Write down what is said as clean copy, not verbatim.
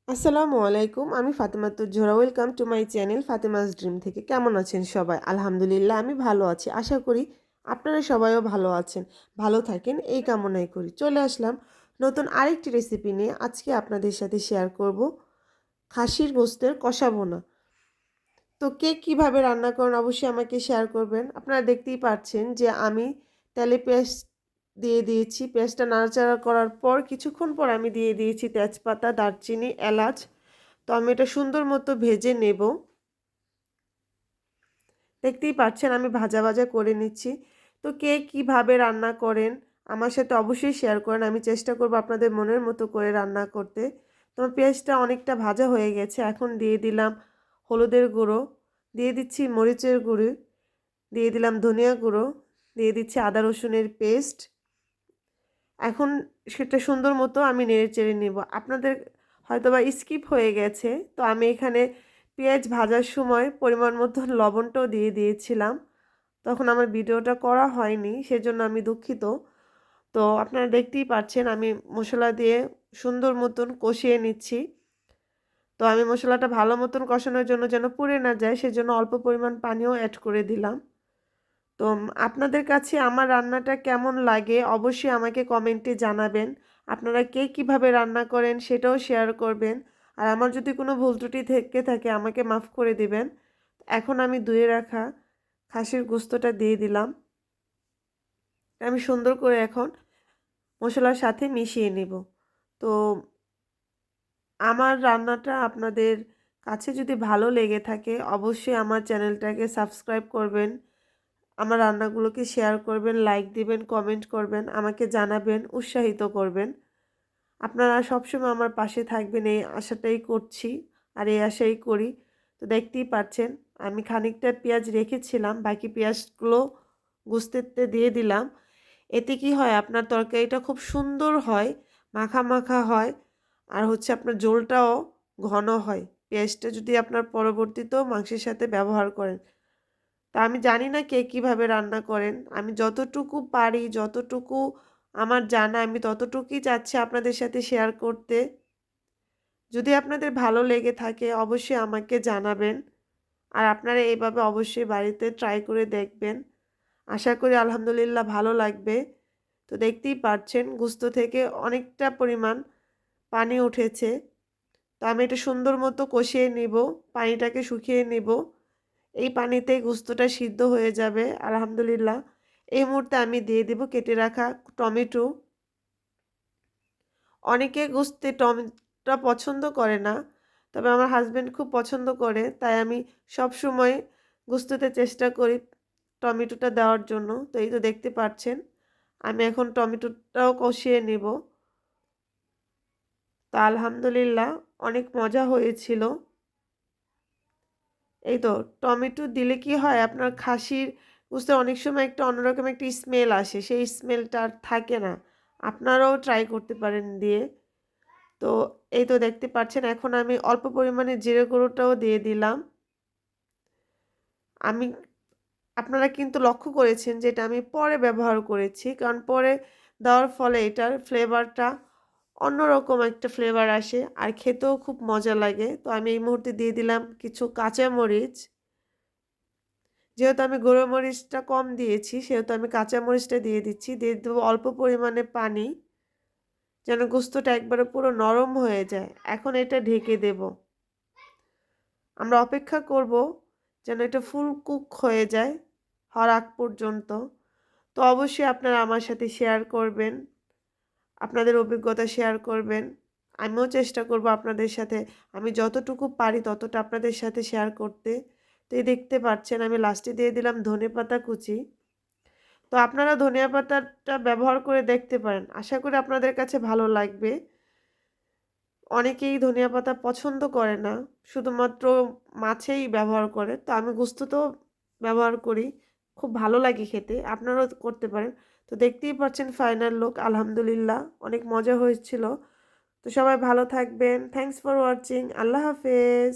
আসসালামু আলাইকুম। আমি Fatematuz Zohra. Welcome to my channel Fatema's dream থেকে। কেমন আছেন সবাই? আলহামদুলিল্লাহ আমি ভালো আছি। আশা করি আপনারা সবাইও ভালো আছেন। ভালো থাকেন এই কামনাই করি। চলে আসলাম নতুন আরেকটি রেসিপি নিয়ে। আজকে আপনাদের সাথে শেয়ার করব খাসির গোশতের কষা ভুনা। তো কে কীভাবে রান্না করেন অবশ্যই আমাকে শেয়ার করবেন। আপনারা দেখতেই পাচ্ছেন যে আমি তেলে পেঁয়াজ দিয়ে দিয়েছি। পেঁয়াজটা নাড়াচাড়া করার পর কিছুক্ষণ পর আমি দিয়ে দিয়েছি তেজপাতা, দারচিনি, এলাচ। তো আমি এটা সুন্দর মতো ভেজে নেব। দেখতেই পাচ্ছেন আমি ভাজা ভাজা করে নিচ্ছি। তো কে কীভাবে রান্না করেন আমার সাথে অবশ্যই শেয়ার করেন। আমি চেষ্টা করব আপনাদের মনের মতো করে রান্না করতে। তো পেঁয়াজটা অনেকটা ভাজা হয়ে গেছে। এখন দিয়ে দিলাম হলুদের গুঁড়ো, দিয়ে দিচ্ছি মরিচের গুঁড়ো, দিয়ে দিলাম ধনিয়া গুঁড়ো, দিয়ে দিচ্ছি আদা রসুনের পেস্ট। এখন সেটা সুন্দর মতো আমি নেড়ে চেড়ে নেব। আপনাদের হয়তোবা স্কিপ হয়ে গেছে, তো আমি এখানে পেঁয়াজ ভাজার সময় পরিমাণ মতো লবণটাও দিয়ে দিয়েছিলাম। তখন আমার ভিডিওটা করা হয়নি, সেজন্য আমি দুঃখিত। তো আপনারা দেখতেই পাচ্ছেন আমি মশলা দিয়ে সুন্দর মতন কষিয়ে নিচ্ছি। তো আমি মশলাটা ভালো মতন কষানোর জন্য যেন পুড়ে না যায় সেজন্য অল্প পরিমাণ পানিও অ্যাড করে দিলাম। তো আপনাদের কাছে আমার রান্নাটা কেমন লাগে অবশ্যই আমাকে কমেন্টে জানাবেন। আপনারা কে কীভাবে রান্না করেন সেটাও শেয়ার করবেন। আর আমার যদি কোনো ভুল ত্রুটি থেকে থাকে আমাকে মাফ করে দিবেন। এখন আমি ধুয়ে রাখা খাসির গোশতটা দিয়ে দিলাম। আমি সুন্দর করে এখন মশলার সাথে মিশিয়ে নেব। তো আমার রান্নাটা আপনাদের কাছে যদি ভালো লেগে থাকে অবশ্যই আমার চ্যানেলটাকে সাবস্ক্রাইব করবেন। আমার রান্নাগুলোকে শেয়ার করবেন, লাইক দিবেন, কমেন্ট করবেন, আমাকে জানাবেন, উৎসাহিত করবেন। আপনারা সবসময় আমার পাশে থাকবেন এই আশাটাই করছি আর এই আশাই করি। তো দেখতেই পাচ্ছেন আমি খানিকটা পেঁয়াজ রেখেছিলাম, বাকি পেঁয়াজগুলো গোশতেতে দিয়ে দিলাম। এতে কি হয় আপনার তরকারিটা খুব সুন্দর হয়, মাখা মাখা হয়, আর হচ্ছে আপনার ঝোলটাও ঘন হয় পেঁয়াজটা যদি আপনার পরবর্তীতেও মাংসের সাথে ব্যবহার করেন। তা আমি জানি না কে কীভাবে রান্না করেন। আমি যতটুকু পারি, যতটুকু আমার জানা আমি ততটুকুই চাচ্ছি আপনাদের সাথে শেয়ার করতে। যদি আপনাদের ভালো লেগে থাকে অবশ্যই আমাকে জানাবেন। আর আপনারা এইভাবে অবশ্যই বাড়িতে ট্রাই করে দেখবেন। আশা করি আলহামদুলিল্লাহ ভালো লাগবে। তো দেখতেই পাচ্ছেন গোশত থেকে অনেকটা পরিমাণ পানি উঠেছে। তো আমি এটা সুন্দর মতো কষিয়ে নিব, পানিটাকে শুকিয়ে নিব। এই পানিতেই গোশতটা সিদ্ধ হয়ে যাবে আলহামদুলিল্লাহ। এই মুহূর্তে আমি দিয়ে দিব কেটে রাখা টমেটো। অনেকে গোশতে টমেটোটা পছন্দ করে না, তবে আমার হাজব্যান্ড খুব পছন্দ করে, তাই আমি সবসময় গোশতেতে চেষ্টা করি টমেটোটা দেওয়ার জন্য। তো এই তো দেখতে পাচ্ছেন আমি এখন টমেটোটাও কষিয়ে নেব। তা আলহামদুলিল্লাহ অনেক মজা হয়েছিল। এই তো টমেটো দিলে কি হয় আপনার খাসির বুঝতে অনেক সময় একটা অন্যরকম একটা স্মেল আসে, সেই স্মেলটা আর থাকে না। আপনারাও ট্রাই করতে পারেন দিয়ে। তো এই তো দেখতে পাচ্ছেন এখন আমি অল্প পরিমাণে জিরে গুঁড়োটাও দিয়ে দিলাম। আমি আপনারা কিন্তু লক্ষ্য করেছেন যে এটা আমি পরে ব্যবহার করেছি, কারণ পরে দেওয়ার ফলে এটার ফ্লেভারটা অন্যরকম একটা ফ্লেভার আসে আর খেতেও খুব মজা লাগে। তো আমি এই মুহূর্তে দিয়ে দিলাম কিছু কাঁচামরিচ। যেহেতু আমি গুঁড়ো মরিচটা কম দিয়েছি সেহেতু আমি কাঁচামরিচটা দিয়ে দিচ্ছি। দিয়ে দেবো অল্প পরিমাণে পানি যেন গোশতটা একবারে পুরো নরম হয়ে যায়। এখন এটা ঢেকে দেব। আমরা অপেক্ষা করব যেন এটা ফুল কুক হয়ে যায় হওয়ার আগ পর্যন্ত। তো অবশ্যই আপনারা আমার সাথে শেয়ার করবেন, আপনাদের অভিজ্ঞতা শেয়ার করবেন। আমিও চেষ্টা করব আপনাদের সাথে আমি যতটুকু পারি ততটা আপনাদের সাথে শেয়ার করতে। তো এই দেখতে পাচ্ছেন আমি লাস্টে দিয়ে দিলাম ধনেপাতা কুচি। তো আপনারা ধনিয়া পাতাটা ব্যবহার করে দেখতে পারেন। আশা করি আপনাদের কাছে ভালো লাগবে। অনেকেই ধনিয়া পাতা পছন্দ করে না, শুধুমাত্র মাছেই ব্যবহার করে। তো আমি গোশতেও ব্যবহার করি। খুব ভালো লাগে খেতে। আপনারাও করতে পারেন। তো দেখতেই পাচ্ছেন ফাইনাল লুক আলহামদুলিল্লাহ অনেক মজা হয়েছিল। তো সবাই ভালো থাকবেন। Thanks for watching. আল্লাহ হাফেজ।